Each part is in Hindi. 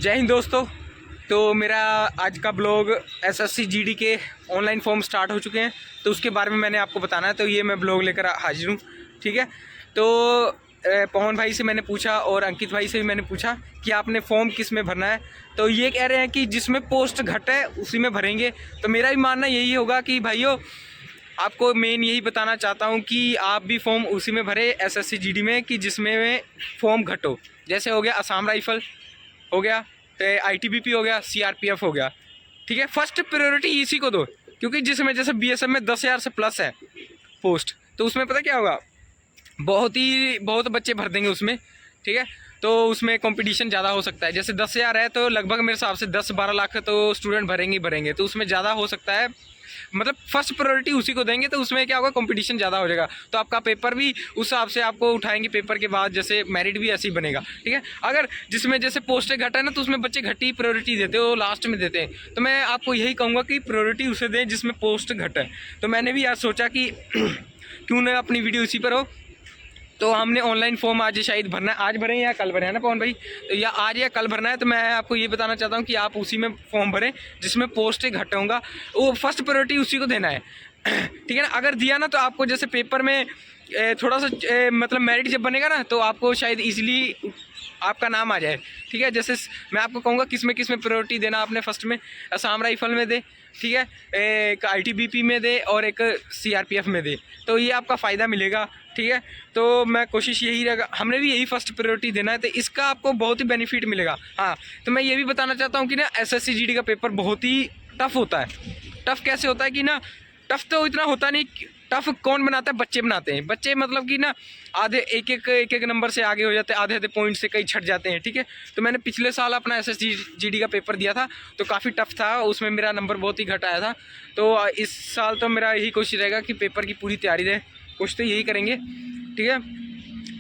जय हिंद दोस्तों। तो मेरा आज का ब्लॉग एसएससी जीडी के ऑनलाइन फॉर्म स्टार्ट हो चुके हैं, तो उसके बारे में मैंने आपको बताना है। तो ये मैं ब्लॉग लेकर हाजिर हूँ, ठीक है। तो पवन भाई से मैंने पूछा और अंकित भाई से भी मैंने पूछा कि आपने फॉर्म किस में भरना है। तो ये कह रहे हैं कि जिसमें पोस्ट घटे उसी में भरेंगे। तो मेरा भी मानना यही होगा कि भाइयों, आपको मेन यही बताना चाहता हूँ कि आप भी फॉर्म उसी में भरे एसएससी जीडी में कि जिसमें फॉर्म घटो। जैसे हो गया असम राइफल, हो गया आईटीबीपी, हो गया सीआरपीएफ, हो गया, ठीक है। फर्स्ट प्रायोरिटी इसी को दो, क्योंकि जिसमें जैसे बीएसएफ में 10,000 से प्लस है पोस्ट, तो उसमें पता क्या होगा, बहुत बच्चे भर देंगे उसमें, ठीक है। तो उसमें कंपटीशन ज़्यादा हो सकता है। जैसे 10,000 है तो लगभग मेरे हिसाब से 10-12 लाख तो स्टूडेंट भरेंगे, तो उसमें ज़्यादा हो सकता है। मतलब फर्स्ट प्रायोरिटी उसी को देंगे, तो उसमें क्या होगा, कंपटीशन ज़्यादा हो जाएगा। तो आपका पेपर भी उस हिसाब से आपको उठाएंगे, पेपर के बाद जैसे मेरिट भी ऐसे ही बनेगा, ठीक है। अगर जिसमें जैसे पोस्टें घटा है ना, तो उसमें बच्चे घटी प्रायोरिटी देते हो, लास्ट में देते हैं। तो मैं आपको यही कहूँगा कि प्रायोरिटी उसे दें जिसमें पोस्ट घटा है। तो मैंने भी आज सोचा कि क्यों ना अपनी वीडियो इसी पर हो। तो हमने ऑनलाइन फॉर्म आज शायद भरना है, आज भरें या कल भरें, है ना पवन भाई, तो या आज या कल भरना है। तो मैं आपको ये बताना चाहता हूँ कि आप उसी में फॉर्म भरें जिसमें पोस्ट घट होगा, वो फर्स्ट प्रायोरिटी उसी को देना है, ठीक है ना। अगर दिया ना तो आपको जैसे पेपर में थोड़ा सा मतलब मेरिट जब बनेगा ना, तो आपको शायद ईजिली आपका नाम आ जाए, ठीक है। जैसे मैं आपको कहूँगा किस में प्रायोरिटी देना, आपने फर्स्ट में असम राइफल में दे, ठीक है, एक आईटीबीपी में दे और एक सीआरपीएफ में दे, तो ये आपका फ़ायदा मिलेगा, ठीक है। तो मैं कोशिश यही रहेगा, हमने भी यही फर्स्ट प्रायोरिटी देना है, तो इसका आपको बहुत ही बेनिफिट मिलेगा। हाँ, तो मैं ये भी बताना चाहता हूँ कि ना एसएससी जीडी का पेपर बहुत ही टफ होता है। टफ कैसे होता है कि ना, टफ तो इतना होता नहीं, टफ कौन बनाता है, बच्चे बनाते हैं। बच्चे मतलब कि ना आधे एक एक नंबर से आगे हो जाते हैं, आधे पॉइंट से कई छट जाते हैं, ठीक है। तो मैंने पिछले साल अपना एसएससी जीडी का पेपर दिया था, तो काफ़ी टफ था, उसमें मेरा नंबर बहुत ही घट आया था। तो इस साल तो मेरा यही कोशिश रहेगा कि पेपर की पूरी तैयारी रहे, कुछ तो यही करेंगे, ठीक है।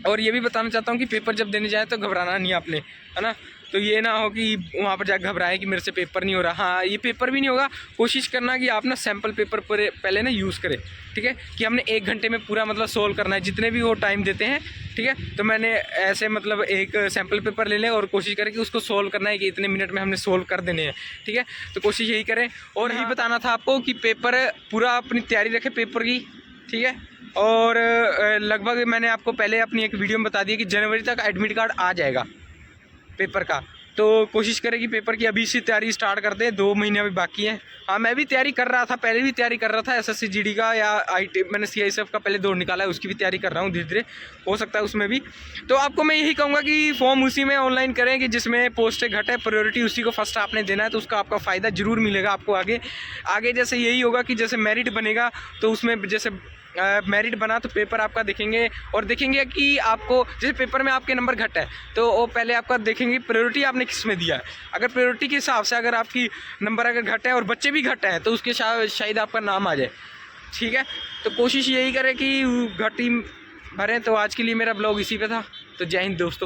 और ये भी बताना चाहता हूँ कि पेपर जब देने जाए तो घबराना नहीं आपने, है ना। तो ये ना हो कि वहाँ पर जाकर घबराए कि मेरे से पेपर नहीं हो रहा। हाँ, ये पेपर भी नहीं होगा। कोशिश करना कि आप ना सैम्पल पेपर पर पहले ना यूज़ करें, ठीक है, कि हमने 1 घंटे में पूरा मतलब सोल्व करना है, जितने भी वो टाइम देते हैं, ठीक है। तो मैंने ऐसे मतलब एक सैम्पल पेपर ले लें और कोशिश करें कि उसको सोल्व करना है कि इतने मिनट में हमने सोल्व कर देने हैं, ठीक है। तो कोशिश यही करें। और यही बताना था आपको कि पेपर पूरा अपनी तैयारी रखें पेपर की, ठीक है। और लगभग मैंने आपको पहले अपनी एक वीडियो में बता दिया कि जनवरी तक एडमिट कार्ड आ जाएगा पेपर का। तो कोशिश करें कि पेपर की अभी से तैयारी स्टार्ट कर दें, 2 महीने अभी बाकी हैं। हाँ, मैं भी तैयारी कर रहा था, पहले भी तैयारी कर रहा था एसएससी जीडी का, या मैंने सीआईएसएफ का पहले दौड़ निकाला है, उसकी भी तैयारी कर रहा हूँ धीरे धीरे, हो सकता है उसमें भी। तो आपको मैं यही कहूँगा कि फॉर्म उसी में ऑनलाइन करें कि जिसमें पोस्टें घटे, प्रायोरिटी उसी को फर्स्ट आपने देना है, तो उसका आपका फ़ायदा ज़रूर मिलेगा आपको आगे। जैसे यही होगा कि जैसे मेरिट बनेगा, तो उसमें जैसे मेरिट बना तो पेपर आपका देखेंगे और देखेंगे कि आपको जैसे पेपर में आपके नंबर घट है, तो वो पहले आपका देखेंगे प्रायोरिटी आपने किस में दिया है। अगर प्रायोरिटी के हिसाब से अगर आपकी नंबर अगर घट है और बच्चे भी घट हैं, तो उसके शायद आपका नाम आ जाए, ठीक है। तो कोशिश यही करें कि घटी भरें। तो आज के लिए मेरा ब्लॉग इसी पे था। तो जय हिंद दोस्तों।